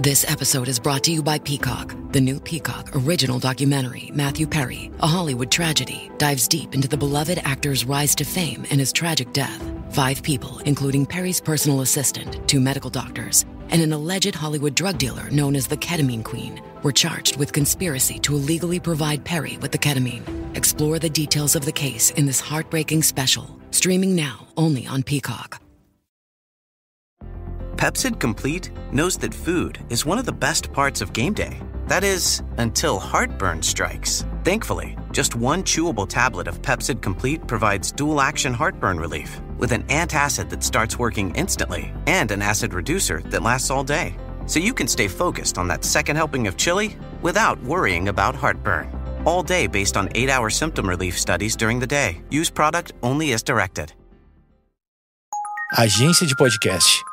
This episode is brought to you by Peacock. The new Peacock original documentary, Matthew Perry, A Hollywood Tragedy, dives deep into the beloved actor's rise to fame and his tragic death. 5 people, including Perry's personal assistant, 2 medical doctors, and an alleged Hollywood drug dealer known as the Ketamine Queen, were charged with conspiracy to illegally provide Perry with the ketamine. Explore the details of the case in this heartbreaking special, streaming now only on Peacock. Pepcid Complete knows that food is one of the best parts of game day. That is, until heartburn strikes. Thankfully, just 1 chewable tablet of Pepcid Complete provides dual-action heartburn relief with an antacid that starts working instantly and an acid reducer that lasts all day. So you can stay focused on that second helping of chili without worrying about heartburn. All day based on 8-hour symptom relief studies during the day. Use product only as directed. agenciadepodcast.com.br.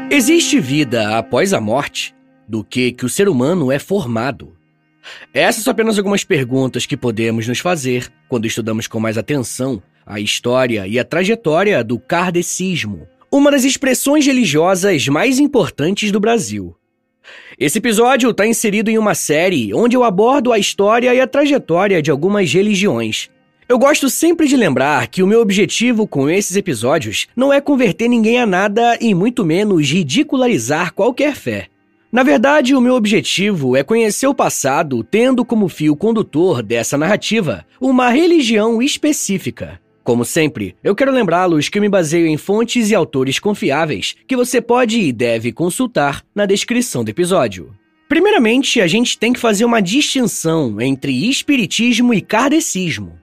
Existe vida após a morte? Do que o ser humano é formado? Essas são apenas algumas perguntas que podemos nos fazer quando estudamos com mais atenção a história e a trajetória do kardecismo, uma das expressões religiosas mais importantes do Brasil. Esse episódio está inserido em uma série onde eu abordo a história e a trajetória de algumas religiões. Eu gosto sempre de lembrar que o meu objetivo com esses episódios não é converter ninguém a nada e muito menos ridicularizar qualquer fé. Na verdade, o meu objetivo é conhecer o passado tendo como fio condutor dessa narrativa uma religião específica. Como sempre, eu quero lembrá-los que eu me baseio em fontes e autores confiáveis que você pode e deve consultar na descrição do episódio. Primeiramente, a gente tem que fazer uma distinção entre espiritismo e kardecismo.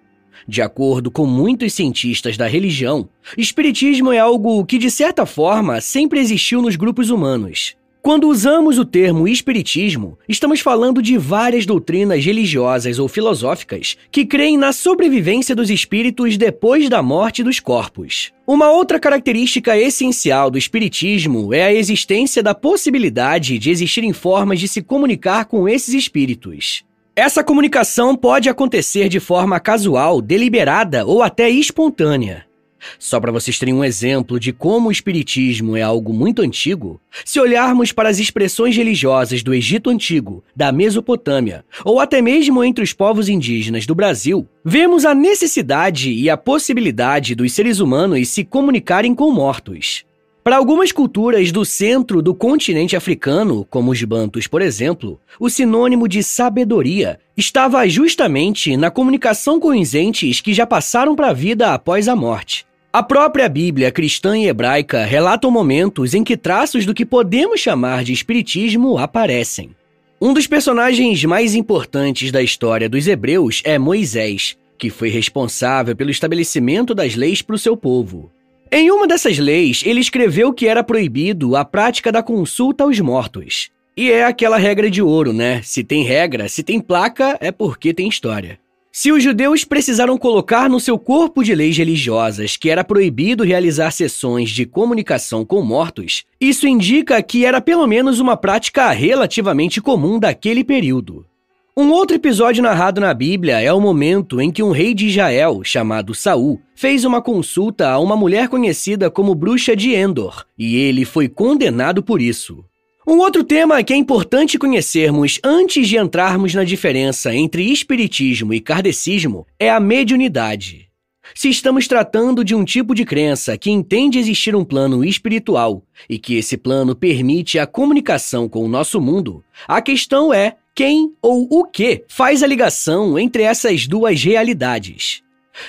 De acordo com muitos cientistas da religião, espiritismo é algo que, de certa forma, sempre existiu nos grupos humanos. Quando usamos o termo espiritismo, estamos falando de várias doutrinas religiosas ou filosóficas que creem na sobrevivência dos espíritos depois da morte dos corpos. Uma outra característica essencial do espiritismo é a existência da possibilidade de existirem formas de se comunicar com esses espíritos. Essa comunicação pode acontecer de forma casual, deliberada ou até espontânea. Só para vocês terem um exemplo de como o espiritismo é algo muito antigo, se olharmos para as expressões religiosas do Egito Antigo, da Mesopotâmia, ou até mesmo entre os povos indígenas do Brasil, vemos a necessidade e a possibilidade dos seres humanos se comunicarem com mortos. Para algumas culturas do centro do continente africano, como os bantus, por exemplo, o sinônimo de sabedoria estava justamente na comunicação com os entes que já passaram para a vida após a morte. A própria Bíblia cristã e hebraica relatam momentos em que traços do que podemos chamar de espiritismo aparecem. Um dos personagens mais importantes da história dos hebreus é Moisés, que foi responsável pelo estabelecimento das leis para o seu povo. Em uma dessas leis, ele escreveu que era proibido a prática da consulta aos mortos. E é aquela regra de ouro, né? Se tem regra, se tem placa, é porque tem história. Se os judeus precisaram colocar no seu corpo de leis religiosas que era proibido realizar sessões de comunicação com mortos, isso indica que era pelo menos uma prática relativamente comum daquele período. Um outro episódio narrado na Bíblia é o momento em que um rei de Israel, chamado Saul, fez uma consulta a uma mulher conhecida como bruxa de Endor, e ele foi condenado por isso. Um outro tema que é importante conhecermos antes de entrarmos na diferença entre espiritismo e kardecismo é a mediunidade. Se estamos tratando de um tipo de crença que entende existir um plano espiritual e que esse plano permite a comunicação com o nosso mundo, a questão é quem ou o que faz a ligação entre essas duas realidades.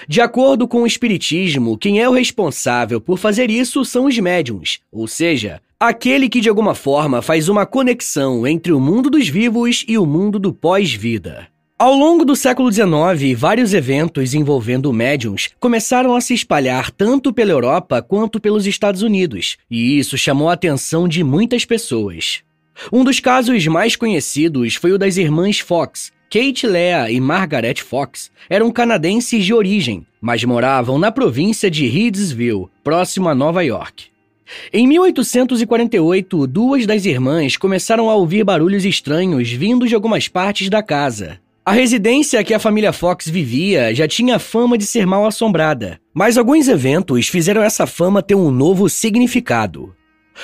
De acordo com o espiritismo, quem é o responsável por fazer isso são os médiuns, ou seja, aquele que de alguma forma faz uma conexão entre o mundo dos vivos e o mundo do pós-vida. Ao longo do século XIX, vários eventos envolvendo médiuns começaram a se espalhar tanto pela Europa quanto pelos Estados Unidos, e isso chamou a atenção de muitas pessoas. Um dos casos mais conhecidos foi o das irmãs Fox, Kate Lea e Margaret Fox eram canadenses de origem, mas moravam na província de Reidsville, próximo a Nova York. Em 1848, duas das irmãs começaram a ouvir barulhos estranhos vindos de algumas partes da casa. A residência que a família Fox vivia já tinha fama de ser mal assombrada, mas alguns eventos fizeram essa fama ter um novo significado.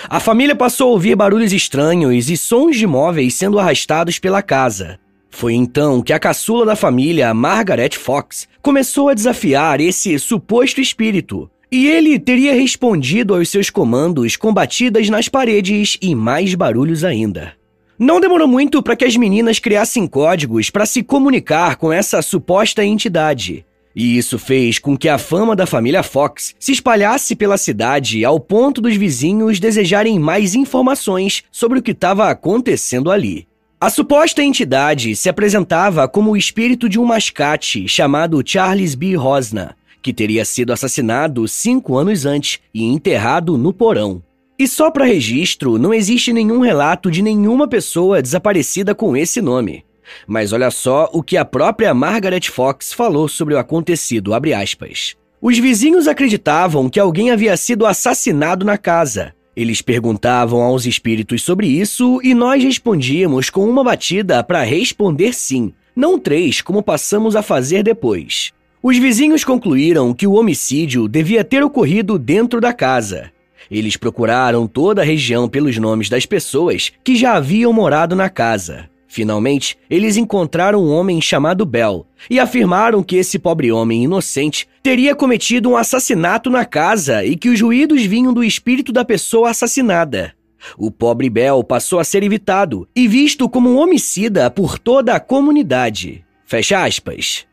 A família passou a ouvir barulhos estranhos e sons de móveis sendo arrastados pela casa. Foi então que a caçula da família, Margaret Fox, começou a desafiar esse suposto espírito, e ele teria respondido aos seus comandos com batidas nas paredes e mais barulhos ainda. Não demorou muito para que as meninas criassem códigos para se comunicar com essa suposta entidade. E isso fez com que a fama da família Fox se espalhasse pela cidade ao ponto dos vizinhos desejarem mais informações sobre o que estava acontecendo ali. A suposta entidade se apresentava como o espírito de um mascate chamado Charles B. Rosna, que teria sido assassinado 5 anos antes e enterrado no porão. E só para registro, não existe nenhum relato de nenhuma pessoa desaparecida com esse nome. Mas olha só o que a própria Margaret Fox falou sobre o acontecido, abre aspas. Os vizinhos acreditavam que alguém havia sido assassinado na casa. Eles perguntavam aos espíritos sobre isso e nós respondíamos com uma batida para responder sim, não 3, como passamos a fazer depois. Os vizinhos concluíram que o homicídio devia ter ocorrido dentro da casa. Eles procuraram toda a região pelos nomes das pessoas que já haviam morado na casa. Finalmente, eles encontraram um homem chamado Bell e afirmaram que esse pobre homem inocente teria cometido um assassinato na casa e que os ruídos vinham do espírito da pessoa assassinada. O pobre Bell passou a ser evitado e visto como um homicida por toda a comunidade. Fecha aspas.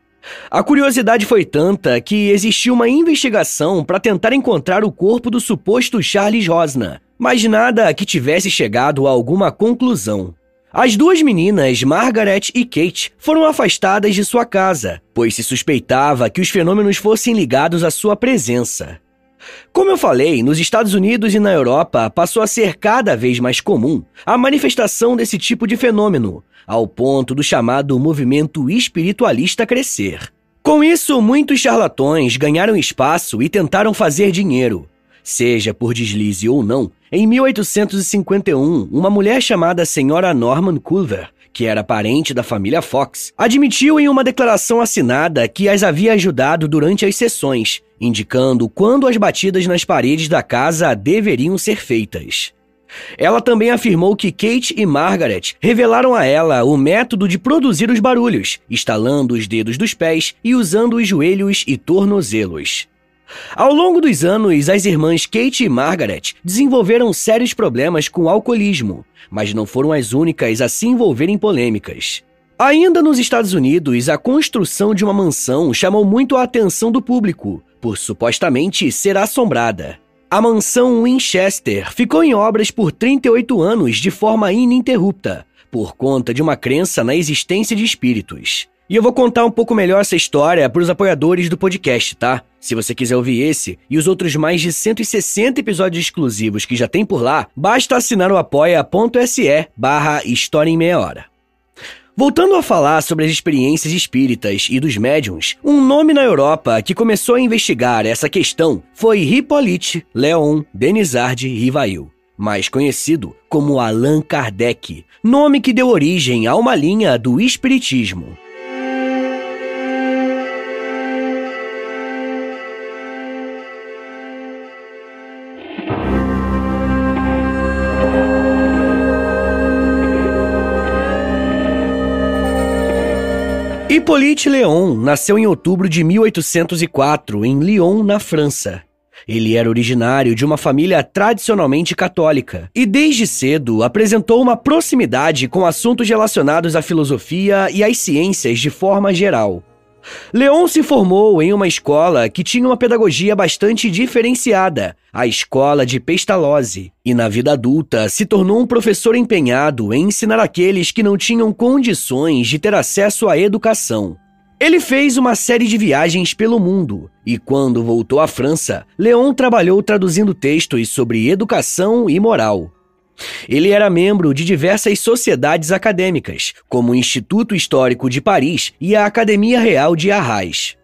A curiosidade foi tanta que existiu uma investigação para tentar encontrar o corpo do suposto Charles Rosna, mas nada que tivesse chegado a alguma conclusão. As duas meninas, Margaret e Kate, foram afastadas de sua casa, pois se suspeitava que os fenômenos fossem ligados à sua presença. Como eu falei, nos Estados Unidos e na Europa passou a ser cada vez mais comum a manifestação desse tipo de fenômeno, ao ponto do chamado movimento espiritualista crescer. Com isso, muitos charlatões ganharam espaço e tentaram fazer dinheiro. Seja por deslize ou não, em 1851, uma mulher chamada Senhora Norman Culver, que era parente da família Fox, admitiu em uma declaração assinada que as havia ajudado durante as sessões, indicando quando as batidas nas paredes da casa deveriam ser feitas. Ela também afirmou que Kate e Margaret revelaram a ela o método de produzir os barulhos, estalando os dedos dos pés e usando os joelhos e tornozelos. Ao longo dos anos, as irmãs Kate e Margaret desenvolveram sérios problemas com o alcoolismo, mas não foram as únicas a se envolver em polêmicas. Ainda nos Estados Unidos, a construção de uma mansão chamou muito a atenção do público, por supostamente ser assombrada. A mansão Winchester ficou em obras por 38 anos de forma ininterrupta, por conta de uma crença na existência de espíritos. E eu vou contar um pouco melhor essa história para os apoiadores do podcast, tá? Se você quiser ouvir esse e os outros mais de 160 episódios exclusivos que já tem por lá, basta assinar o apoia.se/História em Meia Hora. Voltando a falar sobre as experiências espíritas e dos médiuns, um nome na Europa que começou a investigar essa questão foi Hippolyte Léon Denisard Rivail, mais conhecido como Allan Kardec, nome que deu origem a uma linha do espiritismo. Hippolyte Léon nasceu em outubro de 1804 em Lyon, na França. Ele era originário de uma família tradicionalmente católica e desde cedo apresentou uma proximidade com assuntos relacionados à filosofia e às ciências de forma geral. Léon se formou em uma escola que tinha uma pedagogia bastante diferenciada, a Escola de Pestalozzi, e na vida adulta se tornou um professor empenhado em ensinar aqueles que não tinham condições de ter acesso à educação. Ele fez uma série de viagens pelo mundo, e quando voltou à França, Léon trabalhou traduzindo textos sobre educação e moral. Ele era membro de diversas sociedades acadêmicas, como o Instituto Histórico de Paris e a Academia Real de Arras.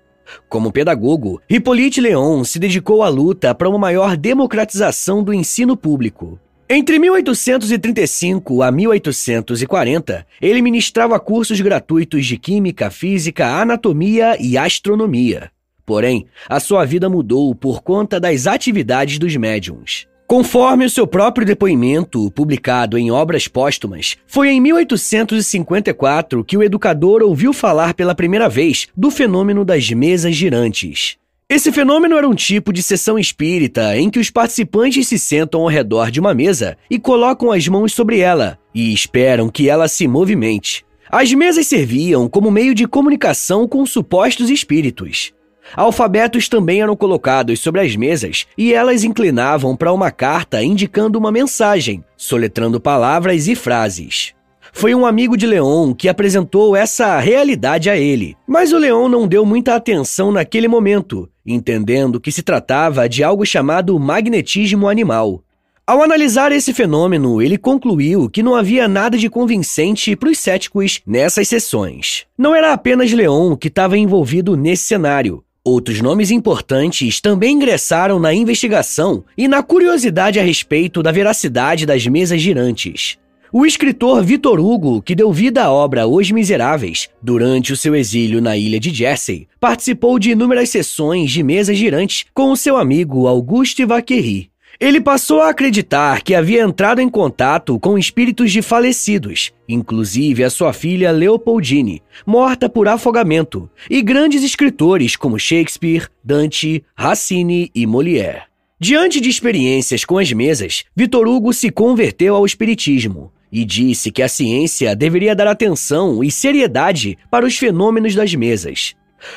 Como pedagogo, Hippolyte Léon se dedicou à luta para uma maior democratização do ensino público. Entre 1835 a 1840, ele ministrava cursos gratuitos de química, física, anatomia e astronomia. Porém, a sua vida mudou por conta das atividades dos médiuns. Conforme o seu próprio depoimento, publicado em Obras Póstumas, foi em 1854 que o educador ouviu falar pela primeira vez do fenômeno das mesas girantes. Esse fenômeno era um tipo de sessão espírita em que os participantes se sentam ao redor de uma mesa e colocam as mãos sobre ela e esperam que ela se movimente. As mesas serviam como meio de comunicação com supostos espíritos. Alfabetos também eram colocados sobre as mesas e elas inclinavam para uma carta indicando uma mensagem, soletrando palavras e frases. Foi um amigo de Léon que apresentou essa realidade a ele, mas o Léon não deu muita atenção naquele momento, entendendo que se tratava de algo chamado magnetismo animal. Ao analisar esse fenômeno, ele concluiu que não havia nada de convincente para os céticos nessas sessões. Não era apenas Léon que estava envolvido nesse cenário. Outros nomes importantes também ingressaram na investigação e na curiosidade a respeito da veracidade das mesas girantes. O escritor Victor Hugo, que deu vida à obra Os Miseráveis, durante o seu exílio na ilha de Jersey, participou de inúmeras sessões de mesas girantes com o seu amigo Auguste Vacquerie. Ele passou a acreditar que havia entrado em contato com espíritos de falecidos, inclusive a sua filha Leopoldine, morta por afogamento, e grandes escritores como Shakespeare, Dante, Racine e Molière. Diante de experiências com as mesas, Victor Hugo se converteu ao espiritismo e disse que a ciência deveria dar atenção e seriedade para os fenômenos das mesas.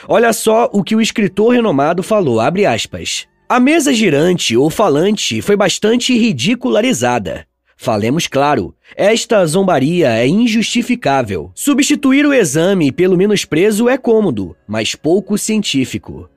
Olha só o que o escritor renomado falou, abre aspas. A mesa girante ou falante foi bastante ridicularizada. Falemos claro, esta zombaria é injustificável. Substituir o exame pelo menosprezo é cômodo, mas pouco científico.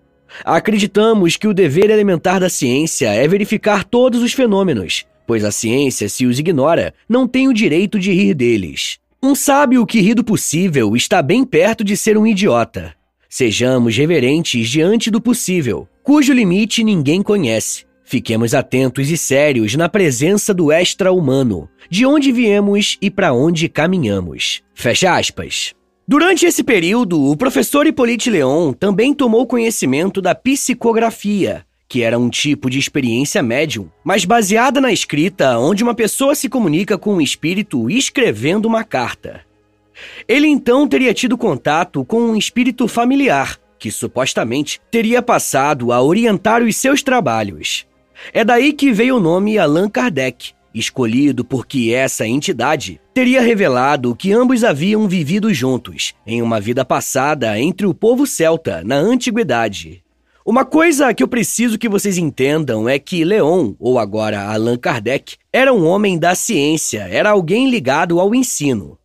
Acreditamos que o dever elementar da ciência é verificar todos os fenômenos, pois a ciência, se os ignora, não tem o direito de rir deles. Um sábio que ri do possível está bem perto de ser um idiota. Sejamos reverentes diante do possível, cujo limite ninguém conhece. Fiquemos atentos e sérios na presença do extra-humano, de onde viemos e para onde caminhamos. Fecha aspas. Durante esse período, o professor Hippolyte Léon também tomou conhecimento da psicografia, que era um tipo de experiência médium, mas baseada na escrita, onde uma pessoa se comunica com um espírito escrevendo uma carta. Ele então teria tido contato com um espírito familiar, que supostamente teria passado a orientar os seus trabalhos. É daí que veio o nome Allan Kardec, escolhido porque essa entidade teria revelado que ambos haviam vivido juntos em uma vida passada entre o povo celta na antiguidade. Uma coisa que eu preciso que vocês entendam é que Léon, ou agora Allan Kardec, era um homem da ciência, era alguém ligado ao ensino.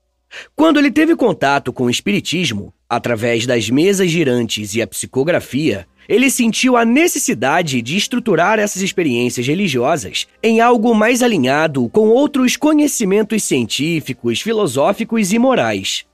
Quando ele teve contato com o espiritismo, através das mesas girantes e a psicografia, ele sentiu a necessidade de estruturar essas experiências religiosas em algo mais alinhado com outros conhecimentos científicos, filosóficos e morais.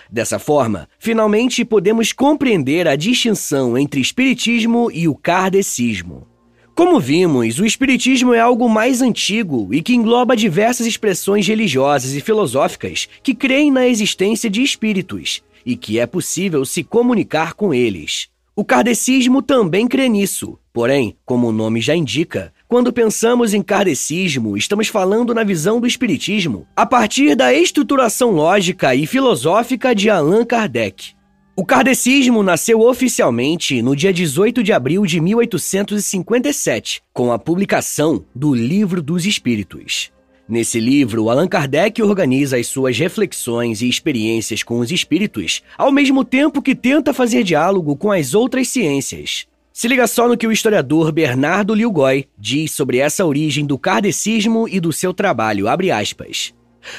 Dessa forma, finalmente podemos compreender a distinção entre espiritismo e o kardecismo. Como vimos, o espiritismo é algo mais antigo e que engloba diversas expressões religiosas e filosóficas que creem na existência de espíritos e que é possível se comunicar com eles. O kardecismo também crê nisso, porém, como o nome já indica, quando pensamos em kardecismo, estamos falando na visão do espiritismo a partir da estruturação lógica e filosófica de Allan Kardec. O kardecismo nasceu oficialmente no dia 18 de abril de 1857, com a publicação do Livro dos Espíritos. Nesse livro, Allan Kardec organiza as suas reflexões e experiências com os espíritos, ao mesmo tempo que tenta fazer diálogo com as outras ciências. Se liga só no que o historiador Bernardo Liugoy diz sobre essa origem do kardecismo e do seu trabalho, abre aspas.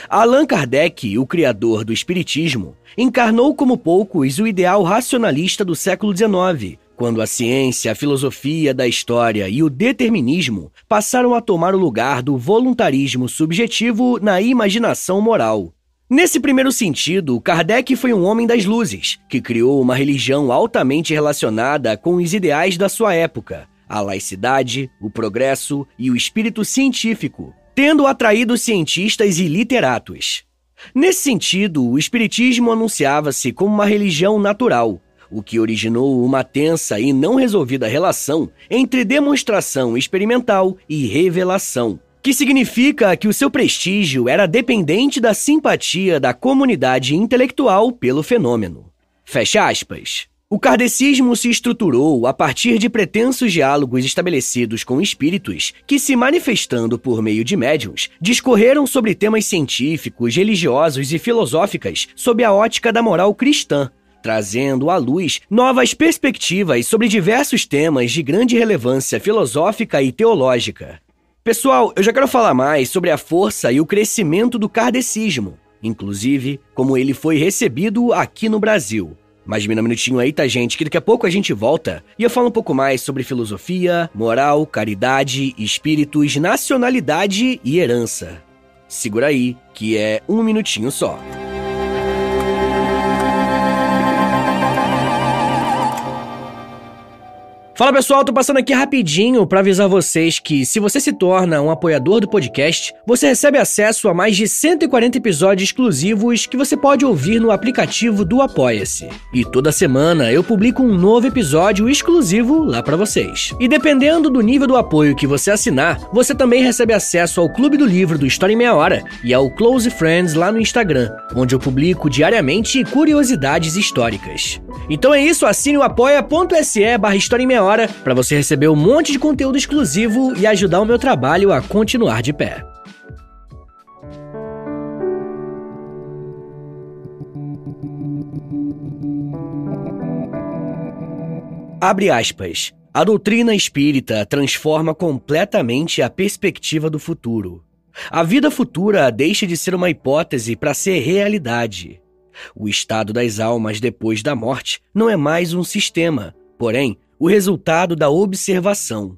Allan Kardec, o criador do espiritismo, encarnou como poucos o ideal racionalista do século XIX, quando a ciência, a filosofia da história e o determinismo passaram a tomar o lugar do voluntarismo subjetivo na imaginação moral. Nesse primeiro sentido, Kardec foi um homem das luzes, que criou uma religião altamente relacionada com os ideais da sua época, a laicidade, o progresso e o espírito científico, tendo atraído cientistas e literatos. Nesse sentido, o espiritismo anunciava-se como uma religião natural, o que originou uma tensa e não resolvida relação entre demonstração experimental e revelação, que significa que o seu prestígio era dependente da simpatia da comunidade intelectual pelo fenômeno. Fecha aspas. O kardecismo se estruturou a partir de pretensos diálogos estabelecidos com espíritos que, se manifestando por meio de médiuns, discorreram sobre temas científicos, religiosos e filosóficas sob a ótica da moral cristã, trazendo à luz novas perspectivas sobre diversos temas de grande relevância filosófica e teológica. Pessoal, eu já quero falar mais sobre a força e o crescimento do kardecismo, inclusive como ele foi recebido aqui no Brasil. Mas me dá um minutinho aí, tá, gente, que daqui a pouco a gente volta e eu falo um pouco mais sobre filosofia, moral, caridade, espíritos, nacionalidade e herança. Segura aí, que é um minutinho só. Fala pessoal, tô passando aqui rapidinho para avisar vocês que se você se torna um apoiador do podcast, você recebe acesso a mais de 140 episódios exclusivos que você pode ouvir no aplicativo do Apoia-se. E toda semana eu publico um novo episódio exclusivo lá para vocês. E dependendo do nível do apoio que você assinar, você também recebe acesso ao Clube do Livro do História em Meia Hora e ao Close Friends lá no Instagram, onde eu publico diariamente curiosidades históricas. Então é isso, assine o apoia.se/História em Meia Hora para você receber um monte de conteúdo exclusivo e ajudar o meu trabalho a continuar de pé. Abre aspas. A doutrina espírita transforma completamente a perspectiva do futuro. A vida futura deixa de ser uma hipótese para ser realidade. O estado das almas depois da morte não é mais um sistema, porém, o resultado da observação.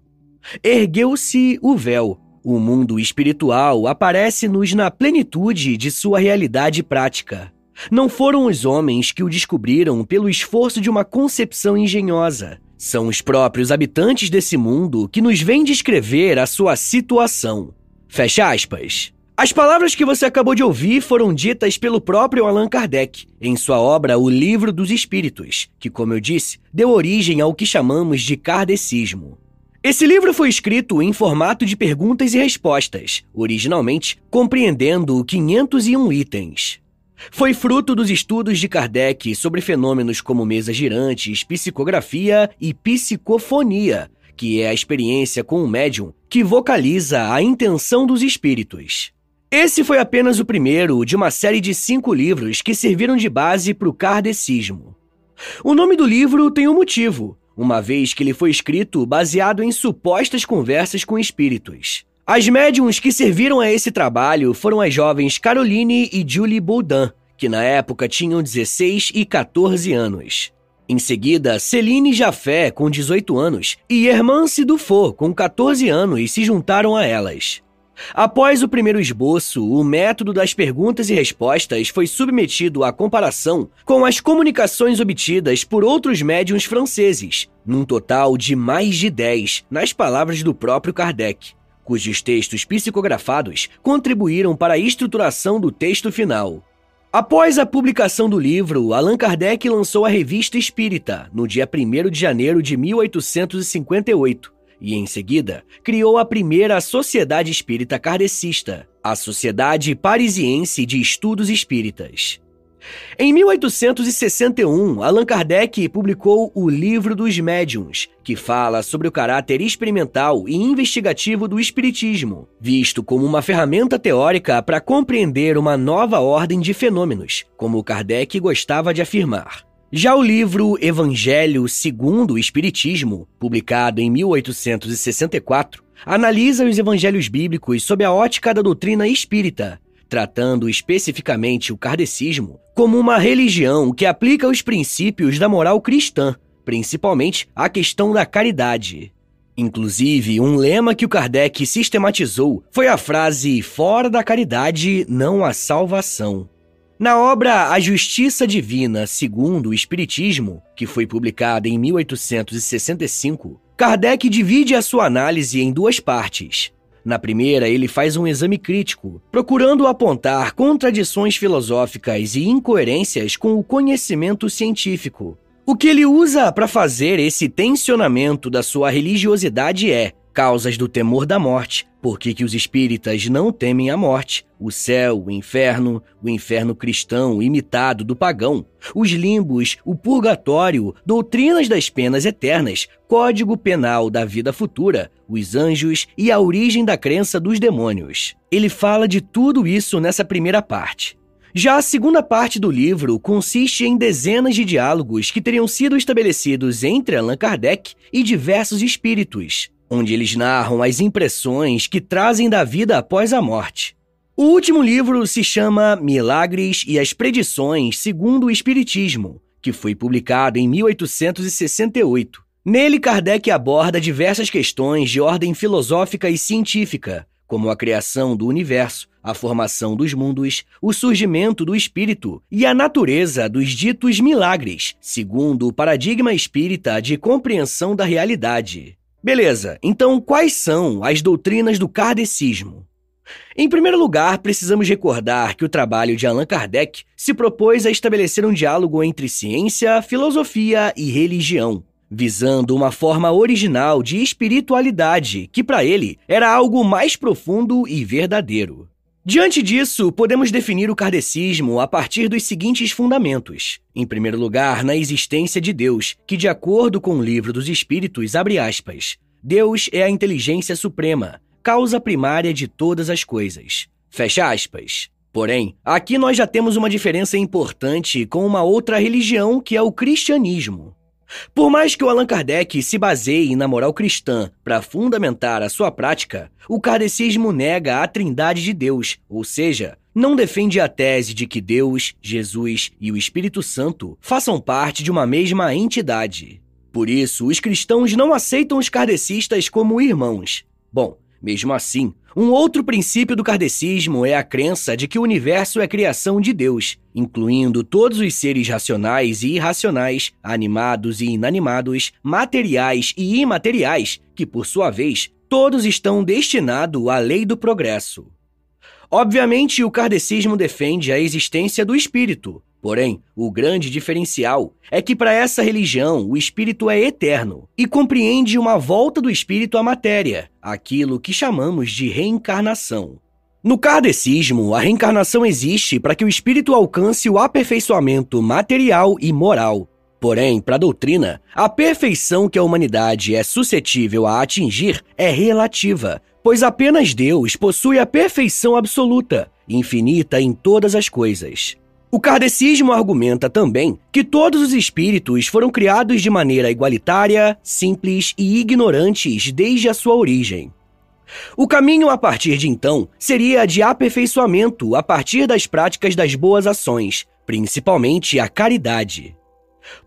Ergueu-se o véu. O mundo espiritual aparece-nos na plenitude de sua realidade prática. Não foram os homens que o descobriram pelo esforço de uma concepção engenhosa. São os próprios habitantes desse mundo que nos vêm descrever a sua situação. Fecha aspas. As palavras que você acabou de ouvir foram ditas pelo próprio Allan Kardec, em sua obra O Livro dos Espíritos, que, como eu disse, deu origem ao que chamamos de kardecismo. Esse livro foi escrito em formato de perguntas e respostas, originalmente compreendendo 501 itens. Foi fruto dos estudos de Kardec sobre fenômenos como mesas girantes, psicografia e psicofonia, que é a experiência com o médium que vocaliza a intenção dos espíritos. Esse foi apenas o primeiro de uma série de 5 livros que serviram de base para o kardecismo. O nome do livro tem um motivo, uma vez que ele foi escrito baseado em supostas conversas com espíritos. As médiuns que serviram a esse trabalho foram as jovens Caroline e Julie Boudin, que na época tinham 16 e 14 anos. Em seguida, Céline Jaffé, com 18 anos, e Hermance Dufault, com 14 anos, se juntaram a elas. Após o primeiro esboço, o método das perguntas e respostas foi submetido à comparação com as comunicações obtidas por outros médiuns franceses, num total de mais de 10, nas palavras do próprio Kardec, cujos textos psicografados contribuíram para a estruturação do texto final. Após a publicação do livro, Allan Kardec lançou a Revista Espírita, no dia 1º de janeiro de 1858, e, em seguida, criou a primeira Sociedade Espírita Kardecista, a Sociedade Parisiense de Estudos Espíritas. Em 1861, Allan Kardec publicou O Livro dos Médiuns, que fala sobre o caráter experimental e investigativo do espiritismo, visto como uma ferramenta teórica para compreender uma nova ordem de fenômenos, como Kardec gostava de afirmar. Já o livro Evangelho segundo o Espiritismo, publicado em 1864, analisa os evangelhos bíblicos sob a ótica da doutrina espírita, tratando especificamente o kardecismo como uma religião que aplica os princípios da moral cristã, principalmente a questão da caridade. Inclusive, um lema que o Kardec sistematizou foi a frase "fora da caridade não há salvação". Na obra A Justiça Divina segundo o Espiritismo, que foi publicada em 1865, Kardec divide a sua análise em duas partes. Na primeira, ele faz um exame crítico, procurando apontar contradições filosóficas e incoerências com o conhecimento científico. O que ele usa para fazer esse tensionamento da sua religiosidade é causas do temor da morte, por que os espíritas não temem a morte, o céu, o inferno cristão imitado do pagão, os limbos, o purgatório, doutrinas das penas eternas, código penal da vida futura, os anjos e a origem da crença dos demônios. Ele fala de tudo isso nessa primeira parte. Já a segunda parte do livro consiste em dezenas de diálogos que teriam sido estabelecidos entre Allan Kardec e diversos espíritos, onde eles narram as impressões que trazem da vida após a morte. O último livro se chama Milagres e as Predições segundo o Espiritismo, que foi publicado em 1868. Nele, Kardec aborda diversas questões de ordem filosófica e científica, como a criação do universo, a formação dos mundos, o surgimento do espírito e a natureza dos ditos milagres, segundo o paradigma espírita de compreensão da realidade. Beleza, então quais são as doutrinas do kardecismo? Em primeiro lugar, precisamos recordar que o trabalho de Allan Kardec se propôs a estabelecer um diálogo entre ciência, filosofia e religião, visando uma forma original de espiritualidade que, para ele, era algo mais profundo e verdadeiro. Diante disso, podemos definir o kardecismo a partir dos seguintes fundamentos. Em primeiro lugar, na existência de Deus, que, de acordo com o Livro dos Espíritos, abre aspas, Deus é a inteligência suprema, causa primária de todas as coisas. Fecha aspas. Porém, aqui nós já temos uma diferença importante com uma outra religião, que é o cristianismo. Por mais que o Allan Kardec se baseie na moral cristã para fundamentar a sua prática, o kardecismo nega a trindade de Deus, ou seja, não defende a tese de que Deus, Jesus e o Espírito Santo façam parte de uma mesma entidade. Por isso, os cristãos não aceitam os kardecistas como irmãos. Bom, mesmo assim, um outro princípio do kardecismo é a crença de que o universo é criação de Deus, incluindo todos os seres racionais e irracionais, animados e inanimados, materiais e imateriais, que, por sua vez, todos estão destinados à lei do progresso. Obviamente, o kardecismo defende a existência do espírito. Porém, o grande diferencial é que para essa religião o espírito é eterno e compreende uma volta do espírito à matéria, aquilo que chamamos de reencarnação. No kardecismo, a reencarnação existe para que o espírito alcance o aperfeiçoamento material e moral. Porém, para a doutrina, a perfeição que a humanidade é suscetível a atingir é relativa, pois apenas Deus possui a perfeição absoluta, infinita em todas as coisas. O kardecismo argumenta também que todos os espíritos foram criados de maneira igualitária, simples e ignorantes desde a sua origem. O caminho a partir de então seria de aperfeiçoamento a partir das práticas das boas ações, principalmente a caridade.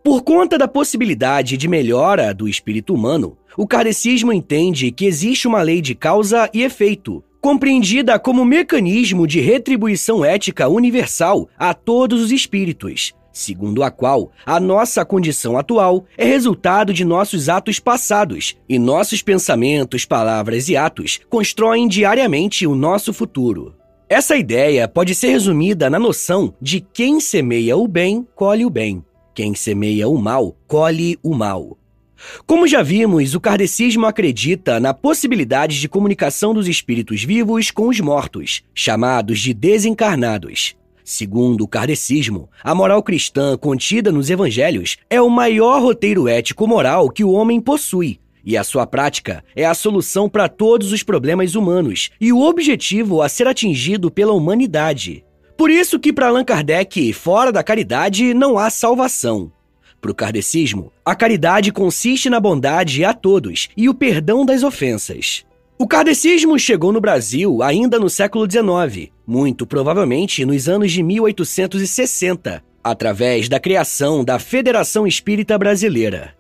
Por conta da possibilidade de melhora do espírito humano, o kardecismo entende que existe uma lei de causa e efeito, compreendida como mecanismo de retribuição ética universal a todos os espíritos, segundo a qual a nossa condição atual é resultado de nossos atos passados e nossos pensamentos, palavras e atos constroem diariamente o nosso futuro. Essa ideia pode ser resumida na noção de quem semeia o bem, colhe o bem. Quem semeia o mal, colhe o mal. Como já vimos, o kardecismo acredita na possibilidade de comunicação dos espíritos vivos com os mortos, chamados de desencarnados. Segundo o kardecismo, a moral cristã contida nos evangelhos é o maior roteiro ético-moral que o homem possui, e a sua prática é a solução para todos os problemas humanos e o objetivo a ser atingido pela humanidade. Por isso que para Allan Kardec, fora da caridade não há salvação. Para o kardecismo, a caridade consiste na bondade a todos e o perdão das ofensas. O kardecismo chegou no Brasil ainda no século XIX, muito provavelmente nos anos de 1860, através da criação da Federação Espírita Brasileira.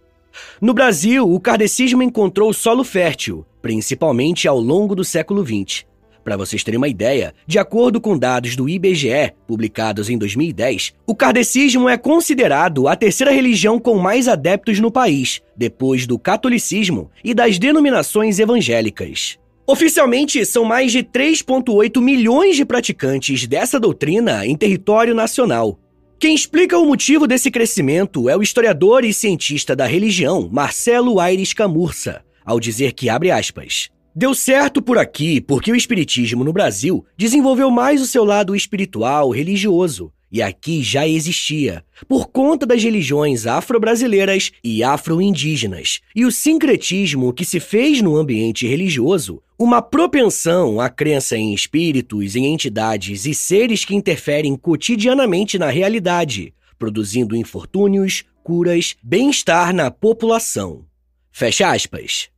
No Brasil, o kardecismo encontrou solo fértil, principalmente ao longo do século XX. Para vocês terem uma ideia, de acordo com dados do IBGE, publicados em 2010, o kardecismo é considerado a terceira religião com mais adeptos no país, depois do catolicismo e das denominações evangélicas. Oficialmente, são mais de 3,8 milhões de praticantes dessa doutrina em território nacional. Quem explica o motivo desse crescimento é o historiador e cientista da religião, Marcelo Aires Camurça, ao dizer que, abre aspas, deu certo por aqui porque o espiritismo no Brasil desenvolveu mais o seu lado espiritual, religioso, e aqui já existia, por conta das religiões afro-brasileiras e afro-indígenas, e o sincretismo que se fez no ambiente religioso, uma propensão à crença em espíritos, em entidades e seres que interferem cotidianamente na realidade, produzindo infortúnios, curas, bem-estar na população. Fecha aspas.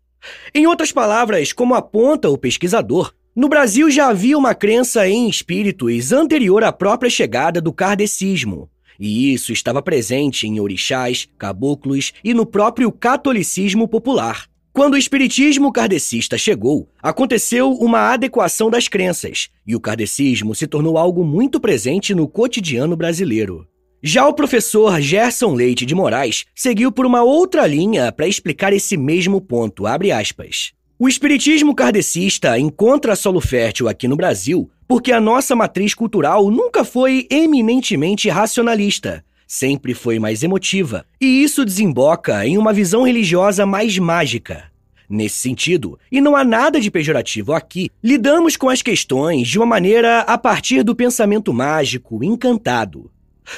Em outras palavras, como aponta o pesquisador, no Brasil já havia uma crença em espíritos anterior à própria chegada do kardecismo, e isso estava presente em orixás, caboclos e no próprio catolicismo popular. Quando o espiritismo kardecista chegou, aconteceu uma adequação das crenças, e o kardecismo se tornou algo muito presente no cotidiano brasileiro. Já o professor Gerson Leite de Moraes seguiu por uma outra linha para explicar esse mesmo ponto, abre aspas. O espiritismo kardecista encontra solo fértil aqui no Brasil porque a nossa matriz cultural nunca foi eminentemente racionalista, sempre foi mais emotiva, e isso desemboca em uma visão religiosa mais mágica. Nesse sentido, e não há nada de pejorativo aqui, lidamos com as questões de uma maneira a partir do pensamento mágico, encantado.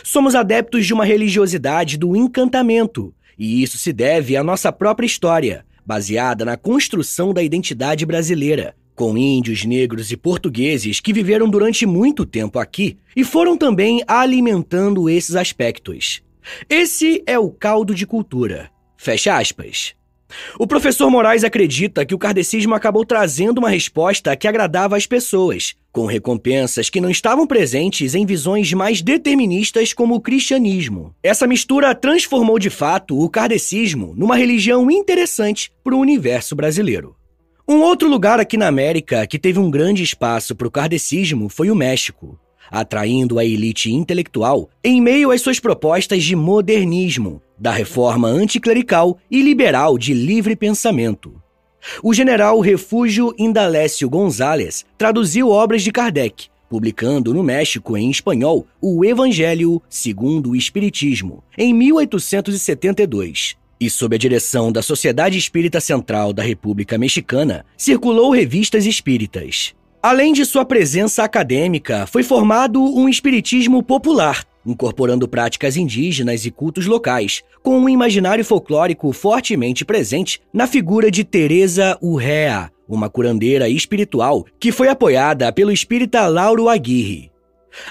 Somos adeptos de uma religiosidade do encantamento, e isso se deve à nossa própria história, baseada na construção da identidade brasileira, com índios, negros e portugueses que viveram durante muito tempo aqui e foram também alimentando esses aspectos. Esse é o caldo de cultura. Fecha aspas. O professor Moraes acredita que o kardecismo acabou trazendo uma resposta que agradava às pessoas, com recompensas que não estavam presentes em visões mais deterministas como o cristianismo. Essa mistura transformou de fato o kardecismo numa religião interessante para o universo brasileiro. Um outro lugar aqui na América que teve um grande espaço para o kardecismo foi o México, atraindo a elite intelectual em meio às suas propostas de modernismo, da reforma anticlerical e liberal de livre pensamento. O general Refúgio Indalécio González traduziu obras de Kardec, publicando no México em espanhol o Evangelho segundo o Espiritismo, em 1872. E sob a direção da Sociedade Espírita Central da República Mexicana, circulou revistas espíritas. Além de sua presença acadêmica, foi formado um espiritismo popular, incorporando práticas indígenas e cultos locais, com um imaginário folclórico fortemente presente na figura de Teresa Urrea, uma curandeira espiritual que foi apoiada pelo espírita Lauro Aguirre.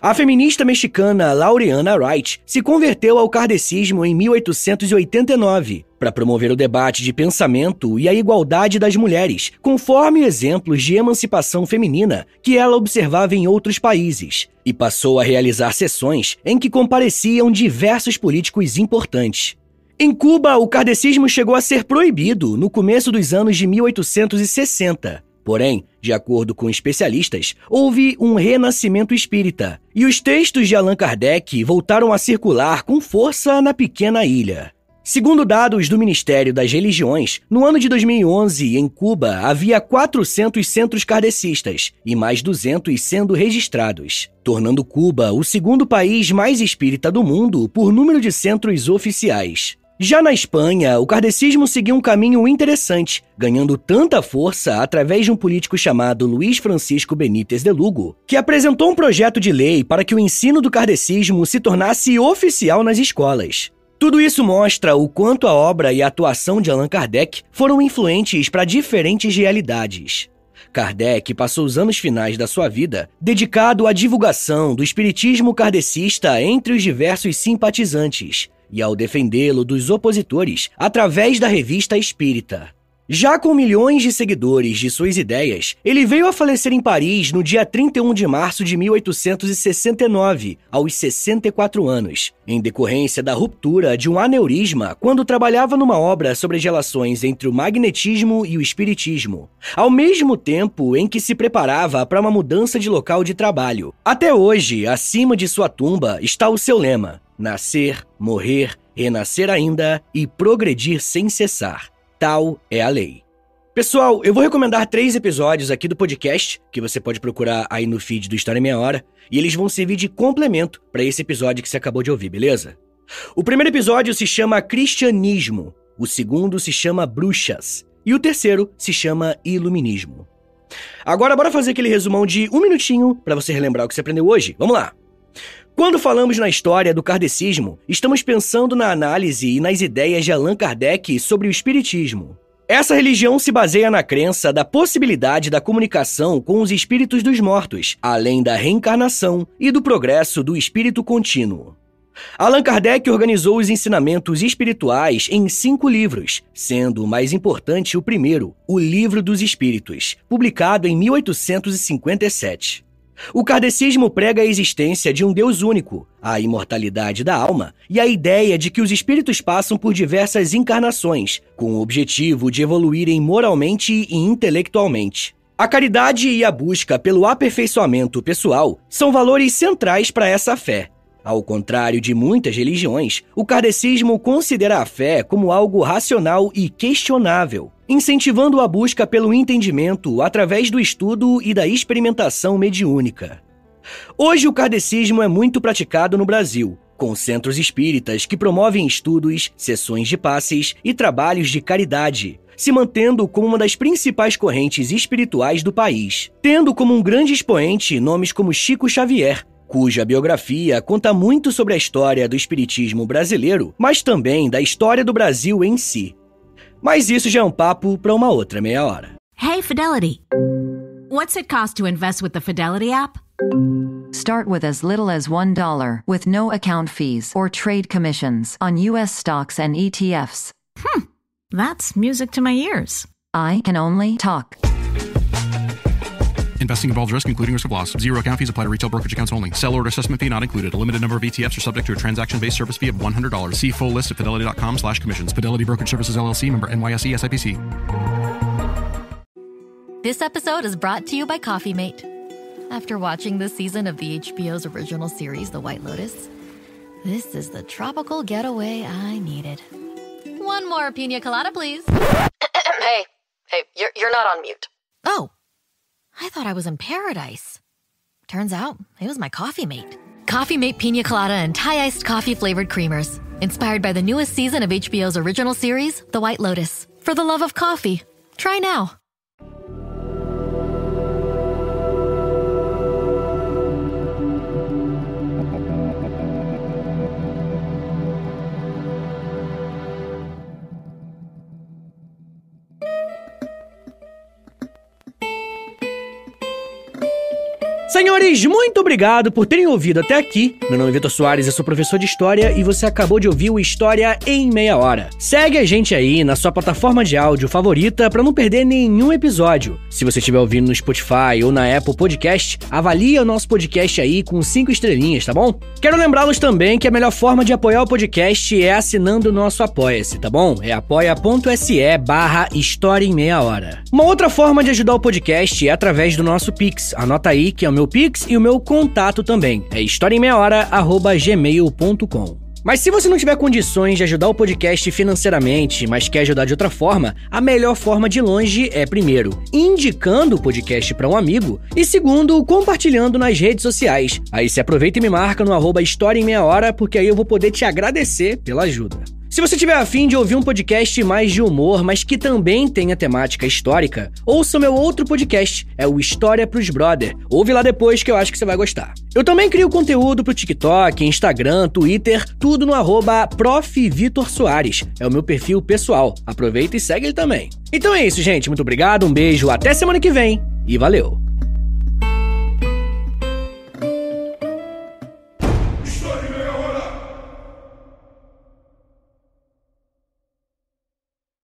A feminista mexicana Laureana Wright se converteu ao kardecismo em 1889 para promover o debate de pensamento e a igualdade das mulheres, conforme exemplos de emancipação feminina que ela observava em outros países, e passou a realizar sessões em que compareciam diversos políticos importantes. Em Cuba, o kardecismo chegou a ser proibido no começo dos anos de 1860. Porém, de acordo com especialistas, houve um renascimento espírita, e os textos de Allan Kardec voltaram a circular com força na pequena ilha. Segundo dados do Ministério das Religiões, no ano de 2011, em Cuba, havia 400 centros kardecistas e mais 200 sendo registrados, tornando Cuba o segundo país mais espírita do mundo por número de centros oficiais. Já na Espanha, o kardecismo seguiu um caminho interessante, ganhando tanta força através de um político chamado Luís Francisco Benítez de Lugo, que apresentou um projeto de lei para que o ensino do kardecismo se tornasse oficial nas escolas. Tudo isso mostra o quanto a obra e a atuação de Allan Kardec foram influentes para diferentes realidades. Kardec passou os anos finais da sua vida dedicado à divulgação do espiritismo kardecista entre os diversos simpatizantes, e ao defendê-lo dos opositores através da Revista Espírita. Já com milhões de seguidores de suas ideias, ele veio a falecer em Paris no dia 31 de março de 1869, aos 64 anos, em decorrência da ruptura de um aneurisma quando trabalhava numa obra sobre as relações entre o magnetismo e o espiritismo, ao mesmo tempo em que se preparava para uma mudança de local de trabalho. Até hoje, acima de sua tumba está o seu lema: nascer, morrer, renascer ainda e progredir sem cessar. Tal é a lei. Pessoal, eu vou recomendar 3 episódios aqui do podcast, que você pode procurar aí no feed do História em Meia Hora, e eles vão servir de complemento para esse episódio que você acabou de ouvir, beleza? O primeiro episódio se chama Cristianismo, o segundo se chama Bruxas, e o terceiro se chama Iluminismo. Agora, bora fazer aquele resumão de 1 minutinho para você relembrar o que você aprendeu hoje. Vamos lá! Quando falamos na história do kardecismo, estamos pensando na análise e nas ideias de Allan Kardec sobre o espiritismo. Essa religião se baseia na crença da possibilidade da comunicação com os espíritos dos mortos, além da reencarnação e do progresso do espírito contínuo. Allan Kardec organizou os ensinamentos espirituais em 5 livros, sendo o mais importante o primeiro, o Livro dos Espíritos, publicado em 1857. O kardecismo prega a existência de um Deus único, a imortalidade da alma e a ideia de que os espíritos passam por diversas encarnações, com o objetivo de evoluírem moralmente e intelectualmente. A caridade e a busca pelo aperfeiçoamento pessoal são valores centrais para essa fé. Ao contrário de muitas religiões, o kardecismo considera a fé como algo racional e questionável, incentivando a busca pelo entendimento através do estudo e da experimentação mediúnica. Hoje o kardecismo é muito praticado no Brasil, com centros espíritas que promovem estudos, sessões de passes e trabalhos de caridade, se mantendo como uma das principais correntes espirituais do país, tendo como um grande expoente nomes como Chico Xavier, cuja biografia conta muito sobre a história do espiritismo brasileiro, mas também da história do Brasil em si. Mas isso já é um papo para uma outra meia hora. Hey, Fidelity. What's it cost to invest with the Fidelity app? Start with as little as $1 with no account fees or trade commissions on U.S. stocks and ETFs. That's music to my ears. I can only talk. Investing involves risk, including risk of loss. Zero account fees apply to retail brokerage accounts only. Sell order assessment fee not included. A limited number of ETFs are subject to a transaction-based service fee of $100. See full list at fidelity.com/commissions. Fidelity Brokerage Services, LLC, member NYSE, SIPC. This episode is brought to you by Coffee Mate. After watching this season of the HBO's original series, The White Lotus, this is the tropical getaway I needed. One more pina colada, please. Hey, you're not on mute. Oh. I thought I was in paradise. Turns out, it was my Coffee Mate. Coffee Mate Pina Colada and Thai Iced Coffee Flavored Creamers. Inspired by the newest season of HBO's original series, The White Lotus. For the love of coffee. Try now. Senhores, muito obrigado por terem ouvido até aqui. Meu nome é Vitor Soares, eu sou professor de História e você acabou de ouvir o História em Meia Hora. Segue a gente aí na sua plataforma de áudio favorita para não perder nenhum episódio. Se você estiver ouvindo no Spotify ou na Apple Podcast, avalia o nosso podcast aí com 5 estrelinhas, tá bom? Quero lembrá-los também que a melhor forma de apoiar o podcast é assinando o nosso Apoia-se, tá bom? É apoia.se/História em Meia Hora. Uma outra forma de ajudar o podcast é através do nosso Pix. Anota aí que é o meu Pix e o meu contato também. É historiaemmeiahora@gmail.com. Mas se você não tiver condições de ajudar o podcast financeiramente, mas quer ajudar de outra forma, a melhor forma de longe é, primeiro, indicando o podcast para um amigo e, segundo, compartilhando nas redes sociais. Aí você aproveita e me marca no @História em Meia Hora, porque aí eu vou poder te agradecer pela ajuda. Se você tiver a fim de ouvir um podcast mais de humor, mas que também tenha temática histórica, ouça meu outro podcast, é o História pros Brother. Ouve lá depois que eu acho que você vai gostar. Eu também crio conteúdo pro TikTok, Instagram, Twitter, tudo no @Prof. Vitor Soares. É o meu perfil pessoal. Aproveita e segue ele também. Então é isso, gente. Muito obrigado, um beijo, até semana que vem e valeu!